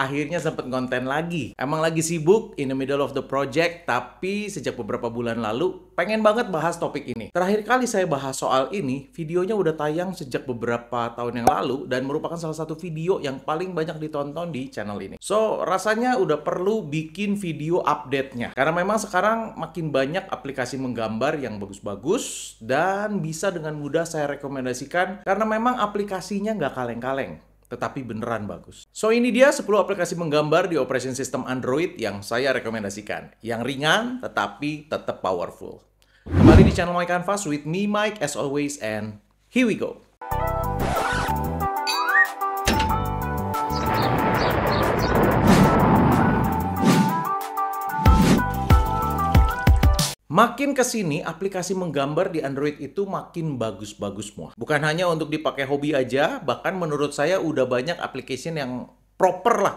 akhirnya sempet konten lagi. Emang lagi sibuk, in the middle of the project, tapi sejak beberapa bulan lalu, pengen banget bahas topik ini. Terakhir kali saya bahas soal ini, videonya udah tayang sejak beberapa tahun yang lalu, dan merupakan salah satu video yang paling banyak ditonton di channel ini. So, rasanya udah perlu bikin video update-nya. Karena memang sekarang makin banyak aplikasi menggambar yang bagus-bagus, dan bisa dengan mudah saya rekomendasikan, karena memang aplikasinya nggak kaleng-kaleng, tetapi beneran bagus. So, ini dia 10 aplikasi menggambar di operation system Android yang saya rekomendasikan. Yang ringan, tetapi tetap powerful. Kembali di channel My Canvas with me, Mike, as always, and here we go. Makin kesini, aplikasi menggambar di Android itu makin bagus-bagus semua. Bukan hanya untuk dipakai hobi aja, bahkan menurut saya udah banyak application yang proper lah.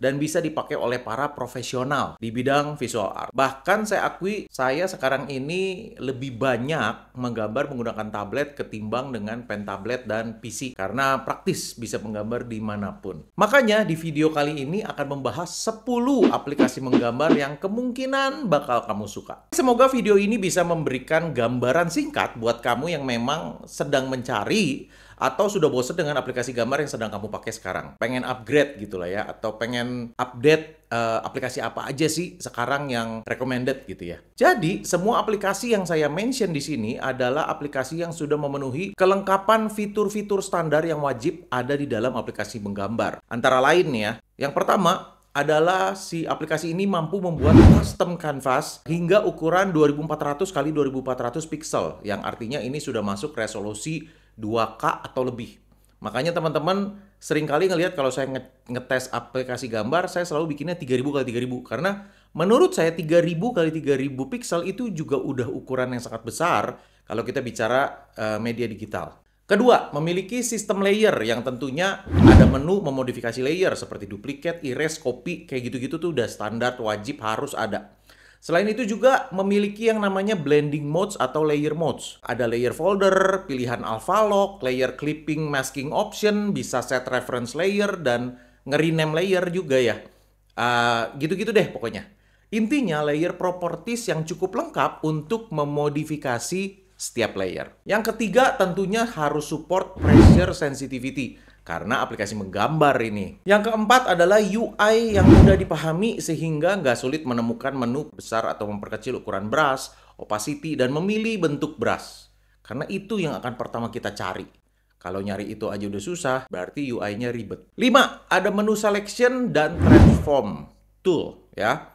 Dan bisa dipakai oleh para profesional di bidang visual art. Bahkan saya akui, saya sekarang ini lebih banyak menggambar menggunakan tablet ketimbang dengan pen tablet dan PC. Karena praktis, bisa menggambar dimanapun. Makanya di video kali ini akan membahas 10 aplikasi menggambar yang kemungkinan bakal kamu suka. Semoga video ini bisa memberikan gambaran singkat buat kamu yang memang sedang mencari atau sudah bosan dengan aplikasi gambar yang sedang kamu pakai sekarang. Pengen upgrade gitu lah ya, atau pengen update aplikasi apa aja sih sekarang yang recommended gitu ya. Jadi, semua aplikasi yang saya mention di sini adalah aplikasi yang sudah memenuhi kelengkapan fitur-fitur standar yang wajib ada di dalam aplikasi menggambar. Antara lain ya, yang pertama adalah si aplikasi ini mampu membuat custom canvas hingga ukuran 2400 x 2400 pixel, yang artinya ini sudah masuk resolusi 2K atau lebih. Makanya teman-teman seringkali ngelihat kalau saya ngetes aplikasi gambar, saya selalu bikinnya 3000 x 3000 karena menurut saya 3000 x 3000 pixel itu juga udah ukuran yang sangat besar kalau kita bicara media digital. Kedua, memiliki sistem layer yang tentunya ada menu memodifikasi layer seperti duplicate, erase, copy, kayak gitu-gitu tuh udah standar wajib harus ada. Selain itu juga memiliki yang namanya blending modes atau layer modes. Ada layer folder, pilihan alpha lock, layer clipping masking option, bisa set reference layer, dan nge-rename layer juga ya. Gitu-gitu deh pokoknya. Intinya layer properties yang cukup lengkap untuk memodifikasi setiap layer. Yang ketiga tentunya harus support pressure sensitivity, karena aplikasi menggambar ini. Yang keempat adalah UI yang mudah dipahami sehingga nggak sulit menemukan menu besar atau memperkecil ukuran brush, opacity, dan memilih bentuk brush. Karena itu yang akan pertama kita cari. Kalau nyari itu aja udah susah, berarti UI-nya ribet. 5. Ada menu selection dan transform tool ya.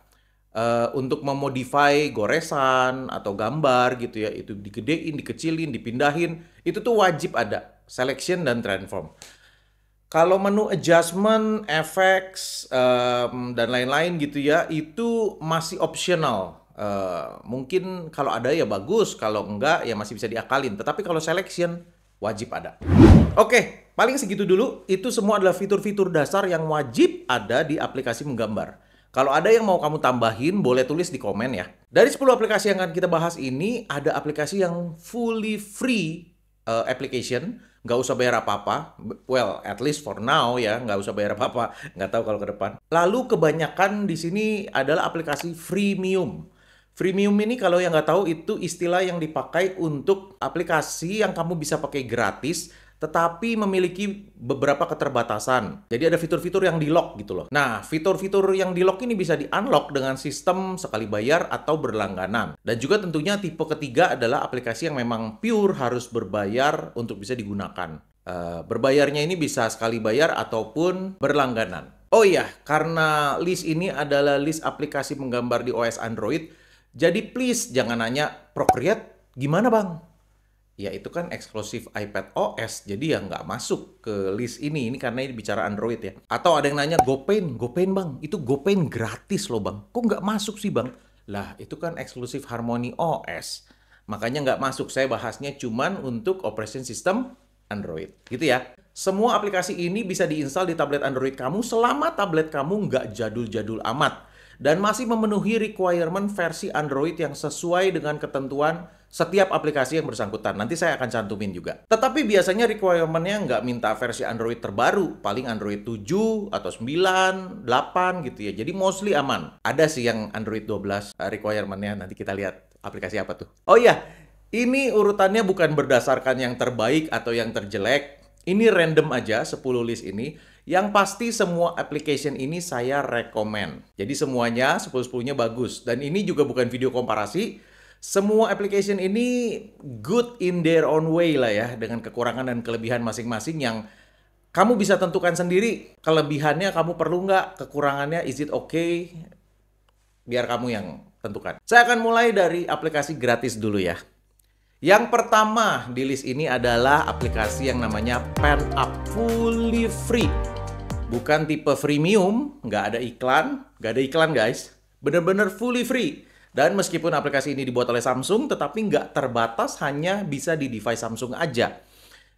Untuk memodify goresan atau gambar gitu ya. Itu digedein, dikecilin, dipindahin. Itu tuh wajib ada. Selection dan transform. Kalau menu adjustment, effects, dan lain-lain gitu ya, itu masih optional. Mungkin kalau ada ya bagus, kalau enggak ya masih bisa diakalin. Tetapi kalau selection, wajib ada. Oke, paling segitu dulu. Itu semua adalah fitur-fitur dasar yang wajib ada di aplikasi menggambar. Kalau ada yang mau kamu tambahin, boleh tulis di komen ya. Dari 10 aplikasi yang akan kita bahas ini, ada aplikasi yang fully free application, nggak usah bayar apa-apa. Well, at least for now ya, nggak usah bayar apa-apa. Nggak tahu kalau ke depan. Lalu kebanyakan di sini adalah aplikasi freemium. Freemium ini kalau yang nggak tahu itu istilah yang dipakai untuk aplikasi yang kamu bisa pakai gratis, tetapi memiliki beberapa keterbatasan. Jadi ada fitur-fitur yang di-lock gitu loh. Nah, fitur-fitur yang di-lock ini bisa di-unlock dengan sistem sekali bayar atau berlangganan. Dan juga tentunya tipe ketiga adalah aplikasi yang memang pure harus berbayar untuk bisa digunakan. Berbayarnya ini bisa sekali bayar ataupun berlangganan. Oh iya, karena list ini adalah list aplikasi menggambar di OS Android, jadi please jangan nanya, Procreate gimana bang? Ya itu kan eksklusif iPad OS, jadi ya nggak masuk ke list ini karena ini bicara Android ya. Atau ada yang nanya GoPaint bang, itu GoPaint gratis loh bang, kok nggak masuk sih bang? Lah itu kan eksklusif Harmony OS, makanya nggak masuk. Saya bahasnya cuman untuk operation system Android, gitu ya. Semua aplikasi ini bisa diinstal di tablet Android kamu selama tablet kamu nggak jadul-jadul amat. dan masih memenuhi requirement versi Android yang sesuai dengan ketentuan setiap aplikasi yang bersangkutan. Nanti saya akan cantumin juga. Tetapi biasanya requirement-nya nggak minta versi Android terbaru. Paling Android 7 atau 9, 8 gitu ya. Jadi mostly aman. Ada sih yang Android 12 requirement-nya. Nanti kita lihat aplikasi apa tuh. Oh iya, ini urutannya bukan berdasarkan yang terbaik atau yang terjelek. Ini random aja 10 list ini. Yang pasti semua application ini saya rekomen. Jadi semuanya 10-10-nya bagus. Dan ini juga bukan video komparasi. Semua application ini good in their own way lah ya. Dengan kekurangan dan kelebihan masing-masing yang kamu bisa tentukan sendiri. Kelebihannya kamu perlu nggak? Kekurangannya is it okay? Biar kamu yang tentukan. Saya akan mulai dari aplikasi gratis dulu ya. Yang pertama di list ini adalah aplikasi yang namanya PenUp, fully free. Bukan tipe freemium, nggak ada iklan guys. Bener-bener fully free. Dan meskipun aplikasi ini dibuat oleh Samsung, tetapi nggak terbatas hanya bisa di device Samsung aja.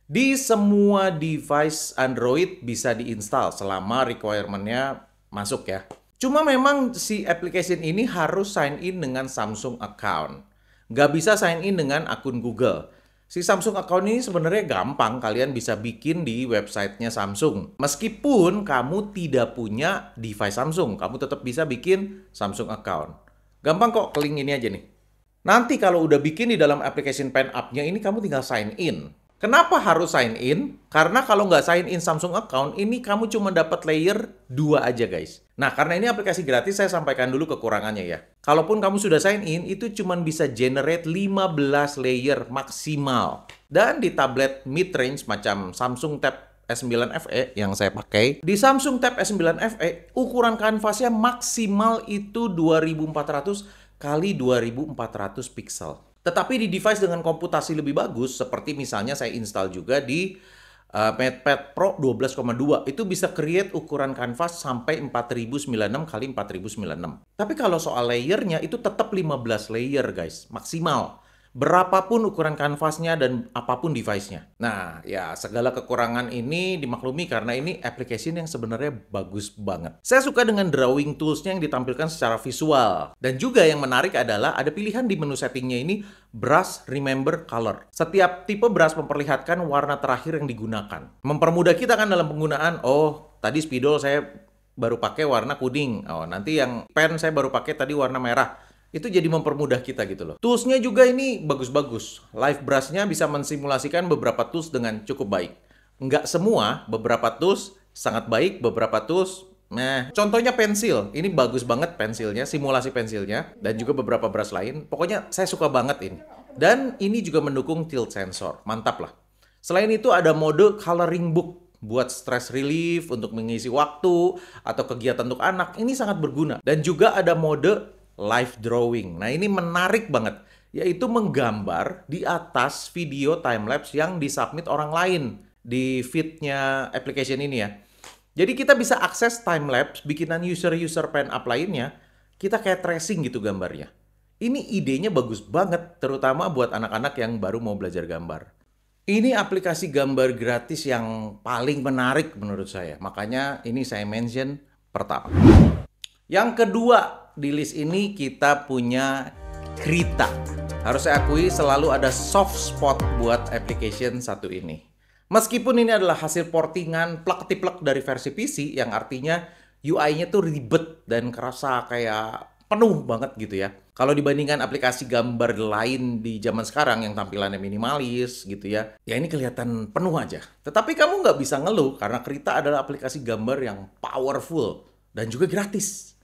Di semua device Android bisa diinstal selama requirement-nya masuk ya. Cuma memang si application ini harus sign in dengan Samsung account. Nggak bisa sign in dengan akun Google. Si Samsung account ini sebenarnya gampang, kalian bisa bikin di websitenya Samsung. Meskipun kamu tidak punya device Samsung, kamu tetap bisa bikin Samsung account. Gampang kok, klik ini aja nih. Nanti kalau udah bikin di dalam application PenUp-nya ini, kamu tinggal sign in. Kenapa harus sign in? Karena kalau nggak sign in Samsung account, ini kamu cuma dapat layer 2 aja guys. Nah, karena ini aplikasi gratis, saya sampaikan dulu kekurangannya ya. Kalaupun kamu sudah sign in, itu cuma bisa generate 15 layer maksimal. Dan di tablet mid-range macam Samsung Tab S9 FE yang saya pakai, di Samsung Tab S9 FE, ukuran kanvasnya maksimal itu 2400 kali 2400 pixel. Tetapi di device dengan komputasi lebih bagus, seperti misalnya saya install juga di MatePad Pro 12,2, itu bisa create ukuran kanvas sampai 4096 kali 4096. Tapi kalau soal layernya, itu tetap 15 layer guys, maksimal. Berapapun ukuran kanvasnya dan apapun device-nya. Nah, ya segala kekurangan ini dimaklumi karena ini application yang sebenarnya bagus banget. Saya suka dengan drawing tools-nya yang ditampilkan secara visual. Dan juga yang menarik adalah ada pilihan di menu settingnya ini Brush Remember Color. Setiap tipe brush memperlihatkan warna terakhir yang digunakan. Mempermudah kita kan dalam penggunaan, oh tadi spidol saya baru pakai warna kuning. Oh, nanti yang pen saya baru pakai tadi warna merah. Itu jadi mempermudah kita gitu loh. Tools-nya juga ini bagus-bagus. Live Brush-nya bisa mensimulasikan beberapa tools dengan cukup baik. Nggak semua, beberapa tools sangat baik, beberapa tools contohnya pensil. Ini bagus banget pensilnya, simulasi pensilnya. Dan juga beberapa brush lain. Pokoknya saya suka banget ini. Dan ini juga mendukung tilt sensor. Mantap lah. Selain itu ada mode coloring book. Buat stress relief, untuk mengisi waktu, atau kegiatan untuk anak. Ini sangat berguna. Dan juga ada mode live drawing. Nah, ini menarik banget, yaitu menggambar di atas video timelapse yang disubmit orang lain di feed-nya application ini ya. Jadi kita bisa akses timelapse bikinan user-user PenUp lainnya, kita kayak tracing gitu gambarnya. Ini idenya bagus banget, terutama buat anak-anak yang baru mau belajar gambar. Ini aplikasi gambar gratis yang paling menarik menurut saya. Makanya ini saya mention pertama. Yang kedua, di list ini kita punya Krita. Harus saya akui selalu ada soft spot buat application satu ini. Meskipun ini adalah hasil portingan plek-tiplek dari versi PC, yang artinya UI-nya tuh ribet dan kerasa kayak penuh banget gitu ya. Kalau dibandingkan aplikasi gambar lain di zaman sekarang yang tampilannya minimalis gitu ya, ya ini kelihatan penuh aja. Tetapi kamu nggak bisa ngeluh karena Krita adalah aplikasi gambar yang powerful dan juga gratis.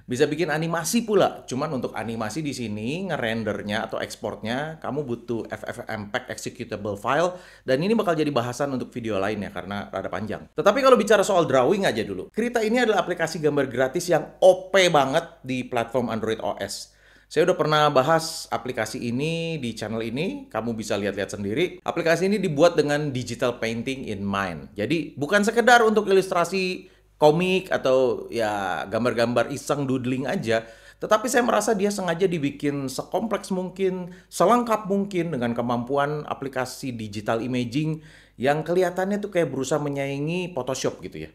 Bisa bikin animasi pula. Cuman untuk animasi di sini ngerendernya atau ekspornya kamu butuh FFmpeg executable file, dan ini bakal jadi bahasan untuk video lainnya karena rada panjang. Tetapi kalau bicara soal drawing aja dulu. Krita ini adalah aplikasi gambar gratis yang OP banget di platform Android OS. Saya udah pernah bahas aplikasi ini di channel ini, kamu bisa lihat-lihat sendiri. Aplikasi ini dibuat dengan digital painting in mind. Jadi bukan sekedar untuk ilustrasi komik atau ya gambar-gambar iseng doodling aja, tetapi saya merasa dia sengaja dibikin sekompleks mungkin, selengkap mungkin dengan kemampuan aplikasi digital imaging yang kelihatannya tuh kayak berusaha menyaingi Photoshop gitu ya.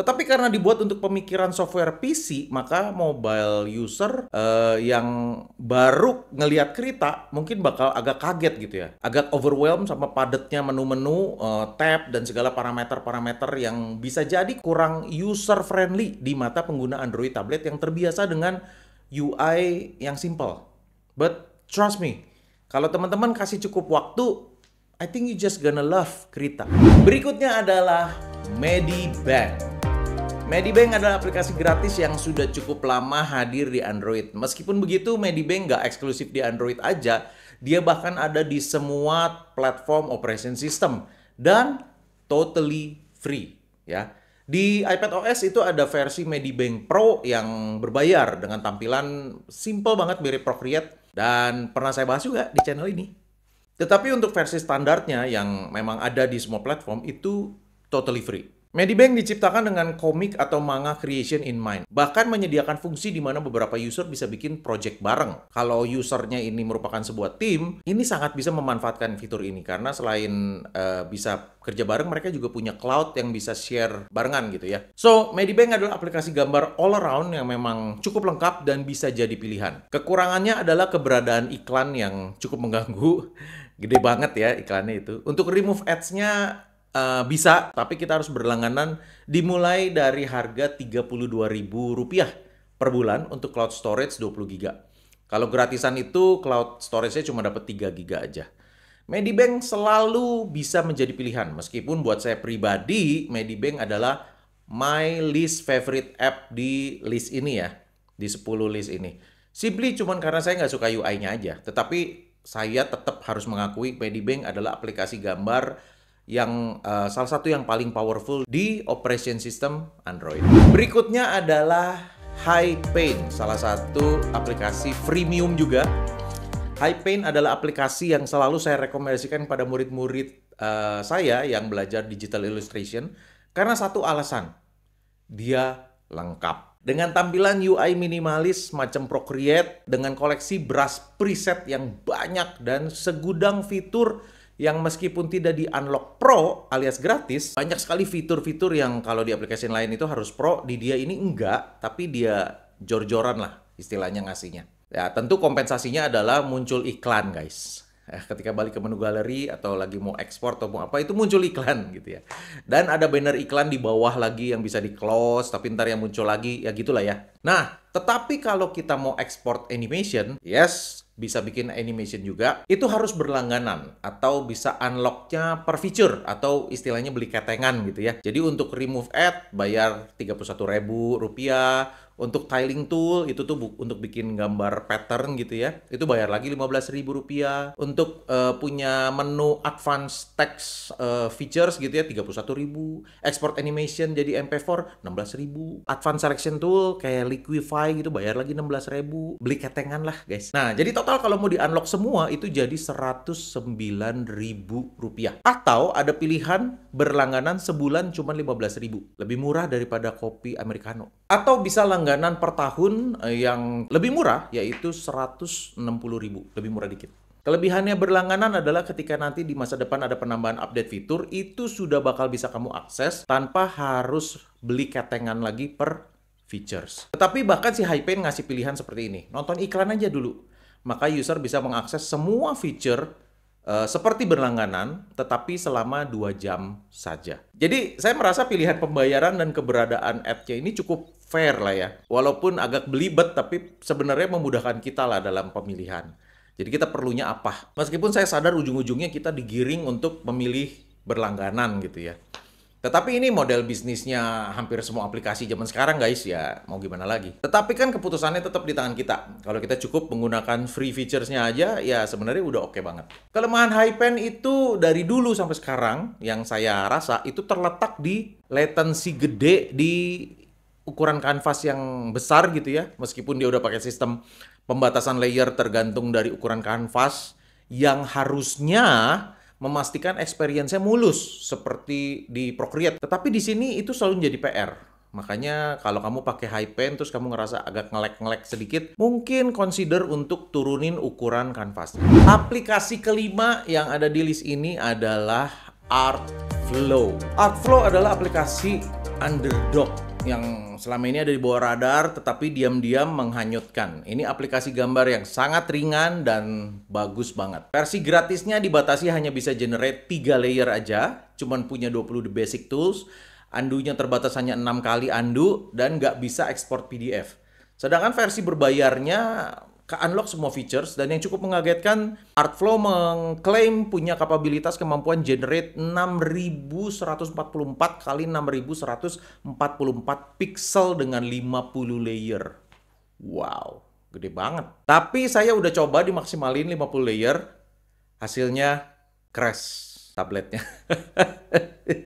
Tetapi karena dibuat untuk pemikiran software PC, maka mobile user yang baru ngelihat Krita mungkin bakal agak kaget gitu ya. Agak overwhelmed sama padatnya menu-menu, tab, dan segala parameter-parameter yang bisa jadi kurang user-friendly di mata pengguna Android tablet yang terbiasa dengan UI yang simple. But trust me, kalau teman-teman kasih cukup waktu, I think you just gonna love Krita. Berikutnya adalah Medibank. Medibank adalah aplikasi gratis yang sudah cukup lama hadir di Android. Meskipun begitu, Medibank nggak eksklusif di Android aja, dia bahkan ada di semua platform operation system dan totally free ya. Di iPadOS itu ada versi Medibank Pro yang berbayar dengan tampilan simple banget mirip Procreate dan pernah saya bahas juga di channel ini. Tetapi untuk versi standarnya yang memang ada di semua platform itu totally free. Medibank diciptakan dengan komik atau manga creation in mind. Bahkan menyediakan fungsi di mana beberapa user bisa bikin project bareng. Kalau usernya ini merupakan sebuah tim, ini sangat bisa memanfaatkan fitur ini. Karena selain bisa kerja bareng, mereka juga punya cloud yang bisa share barengan gitu ya. So, Medibank adalah aplikasi gambar all around yang memang cukup lengkap dan bisa jadi pilihan. Kekurangannya adalah keberadaan iklan yang cukup mengganggu. Gede banget ya iklannya itu. Untuk remove ads-nya bisa, tapi kita harus berlangganan dimulai dari harga Rp32.000 per bulan untuk cloud storage 20 GB. Kalau gratisan itu cloud storage-nya cuma dapat 3 GB aja. Medibank selalu bisa menjadi pilihan, meskipun buat saya pribadi Medibank adalah my least favorite app di list ini ya, di 10 list ini. Simply cuman karena saya nggak suka UI-nya aja, tetapi saya tetap harus mengakui Medibank adalah aplikasi gambar yang salah satu yang paling powerful di operation system Android. Berikutnya adalah HiPaint, salah satu aplikasi freemium juga. HiPaint adalah aplikasi yang selalu saya rekomendasikan pada murid-murid saya yang belajar digital illustration karena satu alasan, dia lengkap. Dengan tampilan UI minimalis macam Procreate, dengan koleksi brush preset yang banyak dan segudang fitur yang meskipun tidak di unlock pro alias gratis, banyak sekali fitur-fitur yang kalau di aplikasi lain itu harus pro, di dia ini enggak, tapi dia jor-joran lah istilahnya ngasihnya. Ya, tentu kompensasinya adalah muncul iklan, guys. Ketika balik ke menu galeri atau lagi mau ekspor atau mau apa, itu muncul iklan gitu ya. Dan ada banner iklan di bawah lagi yang bisa di-close, tapi ntar yang muncul lagi, ya gitulah ya. Nah, tetapi kalau kita mau export animation, yes, bisa bikin animation juga, itu harus berlangganan atau bisa unlock-nya per feature atau istilahnya beli ketengan gitu ya. Jadi untuk remove ad bayar Rp31.000, untuk tiling tool itu tuh untuk bikin gambar pattern gitu ya, itu bayar lagi Rp15.000. Untuk punya menu advanced text features gitu ya Rp31.000. Export animation jadi MP4 Rp16.000. Advanced selection tool kayak Liquify gitu bayar lagi Rp16.000. Beli ketengan lah guys. Nah, jadi total kalau mau di unlock semua itu jadi Rp109.000. Atau ada pilihan berlangganan sebulan cuma Rp15.000. Lebih murah daripada kopi americano. Atau bisa langganan per tahun yang lebih murah, yaitu Rp160.000. Lebih murah dikit. Kelebihannya berlangganan adalah ketika nanti di masa depan ada penambahan update fitur, itu sudah bakal bisa kamu akses tanpa harus beli ketengan lagi per features. Tetapi bahkan si HiPaint ngasih pilihan seperti ini. Nonton iklan aja dulu. Maka user bisa mengakses semua feature seperti berlangganan, tetapi selama 2 jam saja. Jadi saya merasa pilihan pembayaran dan keberadaan ad-nya ini cukup fair lah ya. Walaupun agak belibet, tapi sebenarnya memudahkan kita lah dalam pemilihan. Jadi kita perlunya apa? Meskipun saya sadar ujung-ujungnya kita digiring untuk memilih berlangganan gitu ya. Tetapi ini model bisnisnya hampir semua aplikasi zaman sekarang guys, ya mau gimana lagi. Tetapi kan keputusannya tetap di tangan kita. Kalau kita cukup menggunakan free features-nya aja, ya sebenarnya udah oke banget. Kelemahan HiPaint itu dari dulu sampai sekarang, yang saya rasa itu terletak di latency gede di ukuran kanvas yang besar gitu ya. Meskipun dia udah pakai sistem pembatasan layer tergantung dari ukuran kanvas, yang harusnya memastikan experience-nya mulus seperti di Procreate. Tetapi di sini itu selalu menjadi PR. Makanya kalau kamu pakai HiPaint terus kamu ngerasa agak nge-lag sedikit, mungkin consider untuk turunin ukuran kanvas. Aplikasi kelima yang ada di list ini adalah Artflow. Artflow adalah aplikasi Underdog yang selama ini ada di bawah radar tetapi diam-diam menghanyutkan. Ini aplikasi gambar yang sangat ringan dan bagus banget. Versi gratisnya dibatasi hanya bisa generate 3 layer aja, cuman punya 20 the basic tools. Undo-nya terbatas hanya 6 kali undo dan nggak bisa ekspor PDF. Sedangkan versi berbayarnya ke-unlock semua features, dan yang cukup mengagetkan, Artflow mengklaim punya kapabilitas kemampuan generate 6144 kali 6144 pixel dengan 50 layer. Wow, gede banget. Tapi saya udah coba dimaksimalin 50 layer, hasilnya crash tabletnya.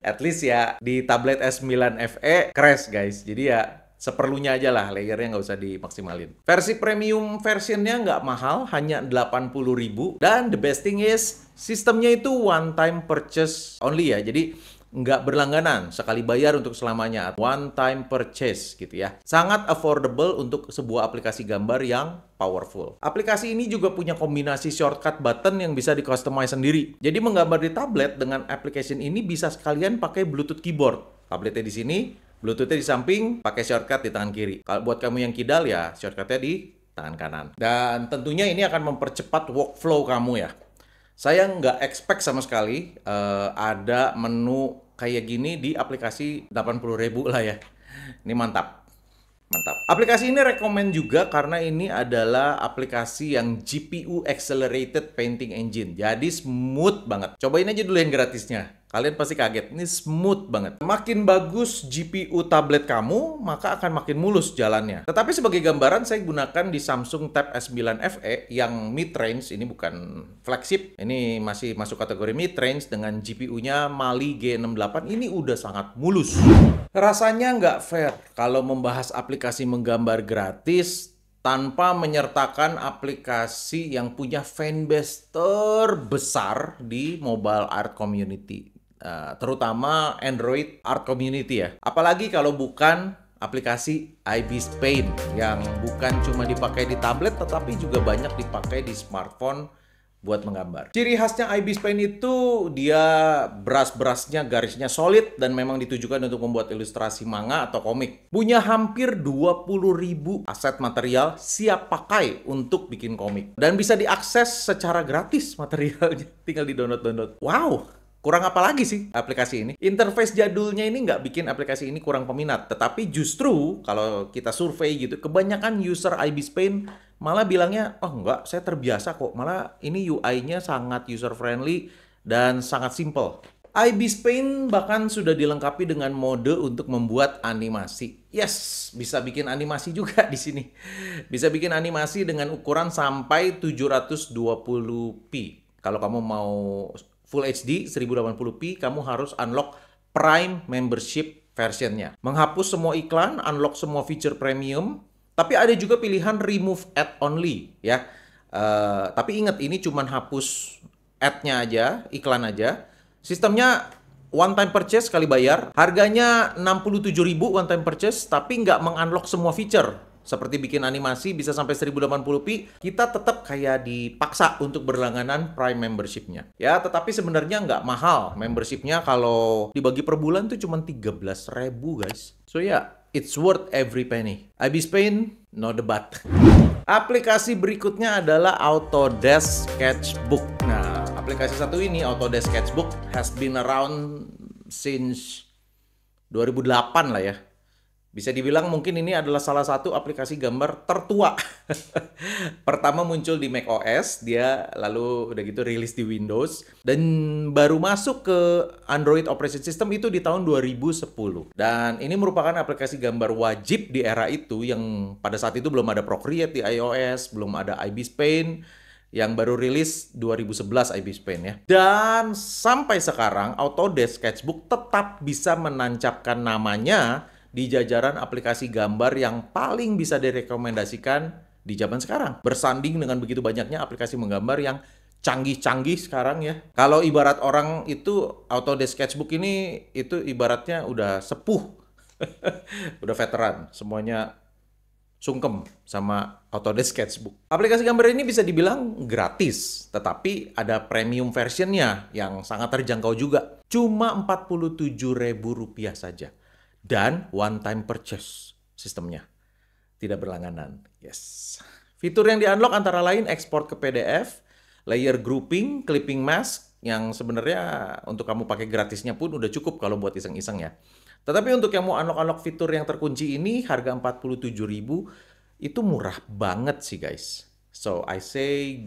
At least ya di tablet S9 FE crash guys. Jadi ya seperlunya aja lah, layernya nggak usah dimaksimalin. Versi premium versionnya nggak mahal, hanya 80.000. Dan the best thing is, sistemnya itu one time purchase only ya. Jadi nggak berlangganan, sekali bayar untuk selamanya. One time purchase gitu ya. Sangat affordable untuk sebuah aplikasi gambar yang powerful. Aplikasi ini juga punya kombinasi shortcut button yang bisa di-customize sendiri. Jadi menggambar di tablet dengan application ini bisa sekalian pakai Bluetooth keyboard. Tabletnya di sini, Bluetooth-nya di samping, pakai shortcut di tangan kiri. Kalau buat kamu yang kidal ya, shortcut-nya di tangan kanan. Dan tentunya ini akan mempercepat workflow kamu ya. Saya nggak expect sama sekali ada menu kayak gini di aplikasi 80.000 lah ya. Ini mantap. Mantap. Aplikasi ini rekomend juga karena ini adalah aplikasi yang GPU Accelerated Painting Engine. Jadi smooth banget. Cobain aja dulu yang gratisnya. Kalian pasti kaget, ini smooth banget. Makin bagus GPU tablet kamu, maka akan makin mulus jalannya. Tetapi sebagai gambaran, saya gunakan di Samsung Tab S9 FE yang mid-range, ini bukan flagship, ini masih masuk kategori mid-range dengan GPU-nya Mali G68, ini udah sangat mulus. Rasanya nggak fair kalau membahas aplikasi menggambar gratis tanpa menyertakan aplikasi yang punya fanbase terbesar di mobile art community. Terutama Android art community ya. Apalagi kalau bukan aplikasi Ibis Paint yang bukan cuma dipakai di tablet tetapi juga banyak dipakai di smartphone buat menggambar. Ciri khasnya Ibis Paint itu dia brush-brushnya garisnya solid dan memang ditujukan untuk membuat ilustrasi manga atau komik. Punya hampir 20.000 aset material siap pakai untuk bikin komik. Dan bisa diakses secara gratis materialnya. Tinggal di-download. Wow! Kurang apa lagi sih aplikasi ini? Interface jadulnya ini nggak bikin aplikasi ini kurang peminat. Tetapi justru kalau kita survei gitu, kebanyakan user Ibis Paint malah bilangnya, oh enggak, saya terbiasa kok. Malah ini UI-nya sangat user-friendly dan sangat simple. Ibis Paint bahkan sudah dilengkapi dengan mode untuk membuat animasi. Yes, bisa bikin animasi juga di sini. Bisa bikin animasi dengan ukuran sampai 720p. Kalau kamu mau Full HD 1080p, kamu harus unlock Prime Membership versionnya. Menghapus semua iklan, unlock semua feature premium, tapi ada juga pilihan remove ad only ya. Tapi ingat, ini cuma hapus ad-nya aja, iklan aja. Sistemnya one time purchase sekali bayar. Harganya 67.000 one time purchase, tapi nggak meng-unlock semua feature. Seperti bikin animasi bisa sampai 1080p, kita tetap kayak dipaksa untuk berlangganan Prime membership-nya. Ya, tetapi sebenarnya nggak mahal. Membership-nya kalau dibagi per bulan tuh cuma 13.000 guys. So ya, it's worth every penny. Ibis Paint, no debat. Aplikasi berikutnya adalah Autodesk Sketchbook. Nah, aplikasi satu ini, Autodesk Sketchbook, has been around since 2008 lah ya. Bisa dibilang mungkin ini adalah salah satu aplikasi gambar tertua. Pertama muncul di macOS, dia lalu udah gitu rilis di Windows, dan baru masuk ke Android Operation System itu di tahun 2010. Dan ini merupakan aplikasi gambar wajib di era itu, yang pada saat itu belum ada Procreate di iOS, belum ada Ibis Paint, yang baru rilis 2011 Ibis Paint ya. Dan sampai sekarang Autodesk Sketchbook tetap bisa menancapkan namanya di jajaran aplikasi gambar yang paling bisa direkomendasikan di zaman sekarang. Bersanding dengan begitu banyaknya aplikasi menggambar yang canggih-canggih sekarang ya. Kalau ibarat orang itu, Autodesk Sketchbook ini itu ibaratnya udah sepuh. Udah veteran. Semuanya sungkem sama Autodesk Sketchbook. Aplikasi gambar ini bisa dibilang gratis, tetapi ada premium versionnya yang sangat terjangkau juga. Cuma Rp47.000 saja. dan one time purchase sistemnya. Tidak berlangganan. Yes. Fitur yang di-unlock antara lain ekspor ke PDF, layer grouping, clipping mask, yang sebenarnya untuk kamu pakai gratisnya pun udah cukup kalau buat iseng-iseng ya. Tetapi untuk yang mau unlock fitur yang terkunci ini, harga 47.000 itu murah banget sih guys. So, I say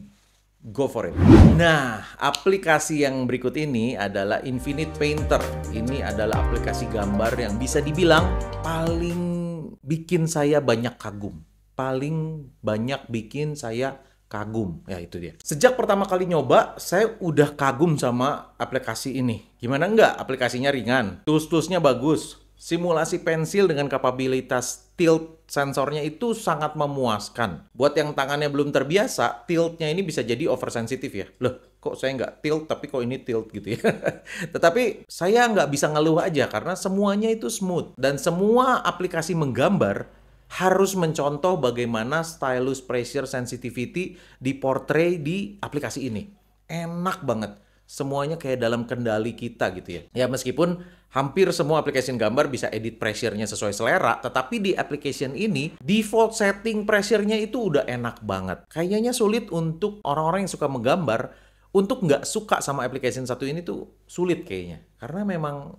go for it. Nah, aplikasi yang berikut ini adalah Infinite Painter. Ini adalah aplikasi gambar yang bisa dibilang paling bikin saya banyak kagum. Paling banyak bikin saya kagum. Ya, itu dia. Sejak pertama kali nyoba, saya udah kagum sama aplikasi ini. Gimana enggak? Aplikasinya ringan, tools-toolsnya bagus, simulasi pensil dengan kapabilitas tilt sensornya itu sangat memuaskan. Buat yang tangannya belum terbiasa, tiltnya ini bisa jadi oversensitif ya. Loh, kok saya nggak tilt, tapi kok ini tilt gitu ya. Tetapi saya nggak bisa ngeluh aja karena semuanya itu smooth. Dan semua aplikasi menggambar harus mencontoh bagaimana stylus pressure sensitivity diportray di aplikasi ini. Enak banget. Semuanya kayak dalam kendali kita gitu ya. Ya meskipun hampir semua aplikasi gambar bisa edit pressure-nya sesuai selera, tetapi di application ini default setting pressure-nya itu udah enak banget. Kayaknya sulit untuk orang-orang yang suka menggambar untuk nggak suka sama application satu ini tuh sulit kayaknya. Karena memang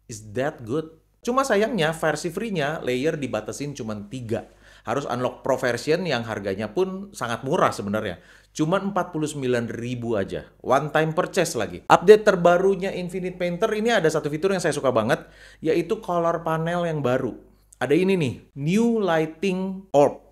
is that good. Cuma sayangnya versi free-nya layer dibatasin cuma 3. Harus unlock Pro version yang harganya pun sangat murah sebenarnya. Cuma 49.000 aja. One time purchase lagi. Update terbarunya Infinite Painter ini ada satu fitur yang saya suka banget, yaitu color panel yang baru. Ada ini nih, New Lighting Orb.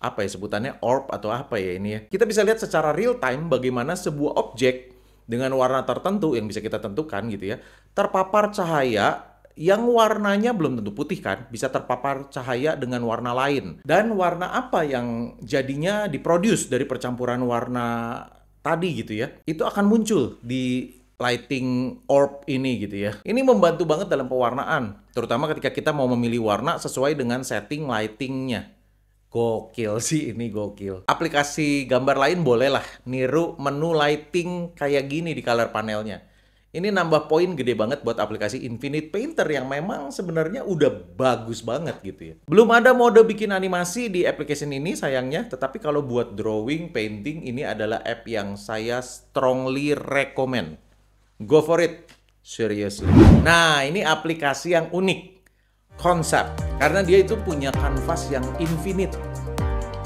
Apa ya sebutannya? Orb atau apa ya ini ya? Kita bisa lihat secara real time bagaimana sebuah objek dengan warna tertentu yang bisa kita tentukan gitu ya, terpapar cahaya yang warnanya belum tentu putih kan, bisa terpapar cahaya dengan warna lain. Dan warna apa yang jadinya diproduce dari percampuran warna tadi gitu ya, itu akan muncul di lighting orb ini gitu ya. Ini membantu banget dalam pewarnaan, terutama ketika kita mau memilih warna sesuai dengan setting lightingnya. Gokil sih ini, gokil. Aplikasi gambar lain bolehlah niru menu lighting kayak gini di color panelnya. Ini nambah poin gede banget buat aplikasi Infinite Painter yang memang sebenarnya udah bagus banget gitu ya. Belum ada mode bikin animasi di application ini sayangnya, tetapi kalau buat drawing, painting, ini adalah app yang saya strongly recommend. Go for it, seriously. Nah, ini aplikasi yang unik, konsep, karena dia itu punya kanvas yang infinite.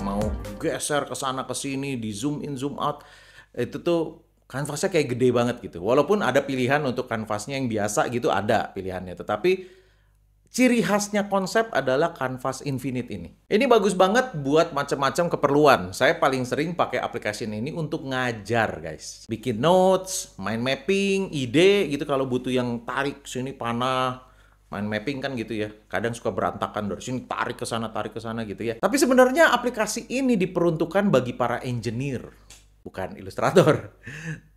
Mau geser ke sana ke sini, di zoom in, zoom out, itu tuh kanvasnya kayak gede banget gitu. Walaupun ada pilihan untuk kanvasnya yang biasa gitu, ada pilihannya. Tetapi ciri khasnya konsep adalah kanvas infinite ini. Ini bagus banget buat macam-macam keperluan. Saya paling sering pakai aplikasi ini untuk ngajar guys. Bikin notes, mind mapping, ide gitu kalau butuh yang tarik sini panah. Mind mapping kan gitu ya. Kadang suka berantakan dari sini tarik ke sana gitu ya. Tapi sebenarnya aplikasi ini diperuntukkan bagi para engineer, bukan ilustrator.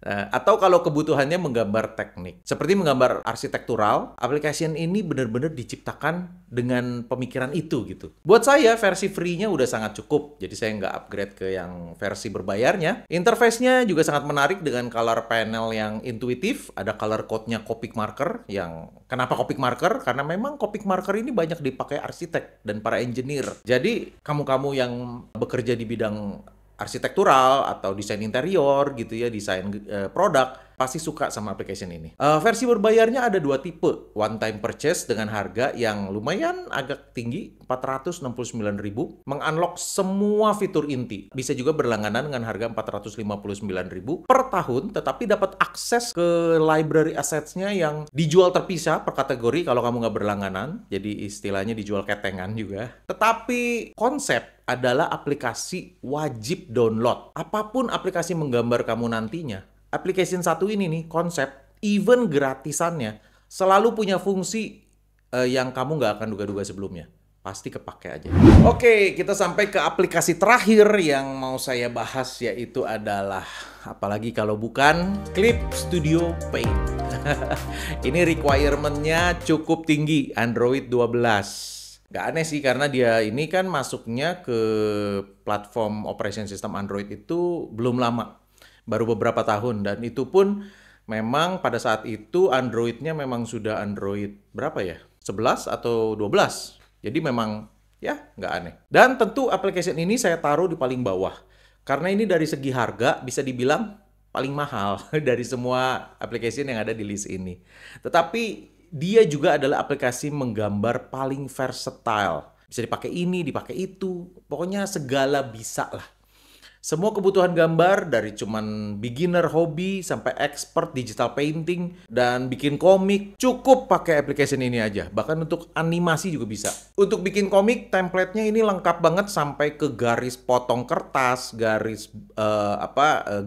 Atau kalau kebutuhannya menggambar teknik. Seperti menggambar arsitektural, aplikasi ini benar-benar diciptakan dengan pemikiran itu gitu. Buat saya, versi free-nya udah sangat cukup. Jadi saya nggak upgrade ke yang versi berbayarnya. Interface-nya juga sangat menarik dengan color panel yang intuitif. Ada color code-nya Copic Marker. Yang kenapa Copic Marker? Karena memang Copic Marker ini banyak dipakai arsitek dan para engineer. Jadi kamu-kamu yang bekerja di bidang arsitektural atau desain interior gitu ya, desain produk, pasti suka sama application ini. Versi berbayarnya ada 2 tipe. One time purchase dengan harga yang lumayan agak tinggi, 469.000, mengunlock semua fitur inti. Bisa juga berlangganan dengan harga 459.000 per tahun, tetapi dapat akses ke library assets-nya yang dijual terpisah per kategori kalau kamu nggak berlangganan. Jadi istilahnya dijual ketengan juga. Tetapi konsep adalah aplikasi wajib download. Apapun aplikasi menggambar kamu nantinya, application satu ini nih, konsep, even gratisannya, selalu punya fungsi yang kamu nggak akan duga-duga sebelumnya. Pasti kepake aja. Oke, kita sampai ke aplikasi terakhir yang mau saya bahas, yaitu adalah, apalagi kalau bukan, Clip Studio Paint. Ini requirement-nya cukup tinggi, Android 12. Gak aneh sih, karena dia ini kan masuknya ke platform operation system Android itu belum lama. Baru beberapa tahun, dan itu pun memang pada saat itu Android-nya memang sudah Android berapa ya? 11 atau 12. Jadi memang ya nggak aneh. Dan tentu application ini saya taruh di paling bawah. Karena ini dari segi harga bisa dibilang paling mahal dari semua application yang ada di list ini. Tetapi dia juga adalah aplikasi menggambar paling versatile. Bisa dipakai ini, dipakai itu. Pokoknya segala bisa lah. Semua kebutuhan gambar dari cuman beginner hobi sampai expert digital painting dan bikin komik cukup pakai application ini aja. Bahkan untuk animasi juga bisa. Untuk bikin komik template-nya ini lengkap banget sampai ke garis potong kertas, garis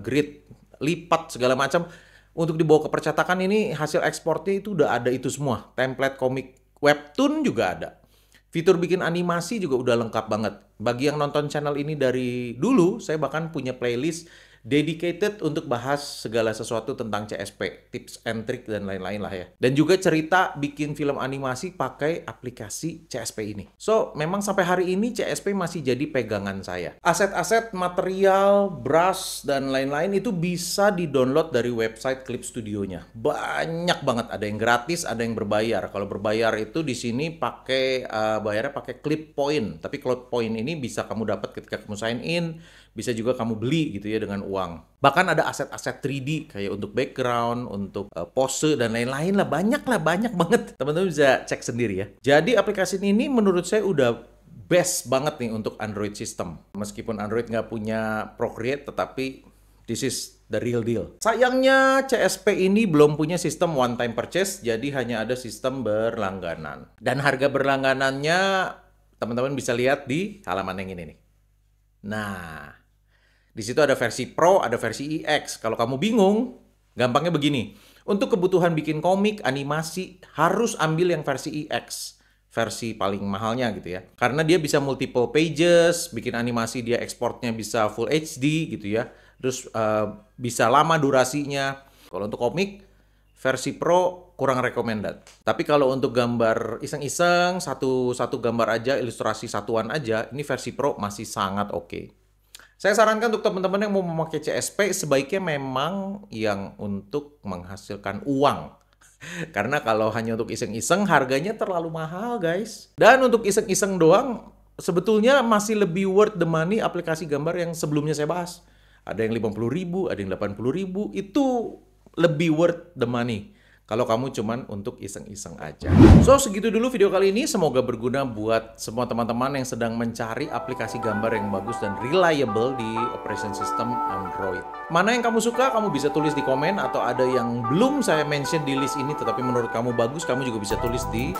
grid lipat segala macam. Untuk dibawa ke percetakan ini hasil ekspornya itu udah ada itu semua. Template komik webtoon juga ada. Fitur bikin animasi juga udah lengkap banget. Bagi yang nonton channel ini dari dulu, saya bahkan punya playlist dedicated untuk bahas segala sesuatu tentang CSP, tips and trick dan lain-lain lah ya. Dan juga cerita bikin film animasi pakai aplikasi CSP ini. So, memang sampai hari ini CSP masih jadi pegangan saya. Aset-aset, material, brush, dan lain-lain itu bisa di-download dari website Clip Studio-nya. Banyak banget, ada yang gratis, ada yang berbayar. Kalau berbayar itu di sini pakai bayarnya pakai Clip Point. Tapi Clip Point ini bisa kamu dapat ketika kamu sign in, bisa juga kamu beli gitu ya dengan uang. Bahkan ada aset-aset 3D kayak untuk background, untuk pose dan lain-lain lah. Banyak banget. Teman-teman bisa cek sendiri ya. Jadi aplikasi ini menurut saya udah best banget nih untuk Android system. Meskipun Android nggak punya Procreate, tetapi this is the real deal. Sayangnya CSP ini belum punya sistem one time purchase, jadi hanya ada sistem berlangganan. Dan harga berlangganannya teman-teman bisa lihat di halaman yang ini nih. Nah, di situ ada versi Pro, ada versi EX. Kalau kamu bingung, gampangnya begini. Untuk kebutuhan bikin komik, animasi, harus ambil yang versi EX. Versi paling mahalnya gitu ya. Karena dia bisa multiple pages, bikin animasi dia ekspornya bisa full HD gitu ya. Terus bisa lama durasinya. Kalau untuk komik, versi Pro kurang recommended. Tapi kalau untuk gambar iseng-iseng, satu gambar aja, ilustrasi satuan aja, ini versi Pro masih sangat oke. Saya sarankan untuk teman-teman yang mau memakai CSP, sebaiknya memang yang untuk menghasilkan uang. Karena kalau hanya untuk iseng-iseng, harganya terlalu mahal, guys. Dan untuk iseng-iseng doang, sebetulnya masih lebih worth the money aplikasi gambar yang sebelumnya saya bahas. Ada yang 50.000, ada yang 80.000, itu lebih worth the money. Kalau kamu cuman untuk iseng-iseng aja. So, segitu dulu video kali ini. Semoga berguna buat semua teman-teman yang sedang mencari aplikasi gambar yang bagus dan reliable di operation system Android. Mana yang kamu suka, kamu bisa tulis di komen. Atau ada yang belum saya mention di list ini, tetapi menurut kamu bagus, kamu juga bisa tulis di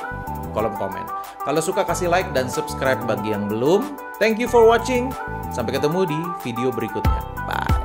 kolom komen. Kalau suka, kasih like dan subscribe bagi yang belum. Thank you for watching. Sampai ketemu di video berikutnya. Bye.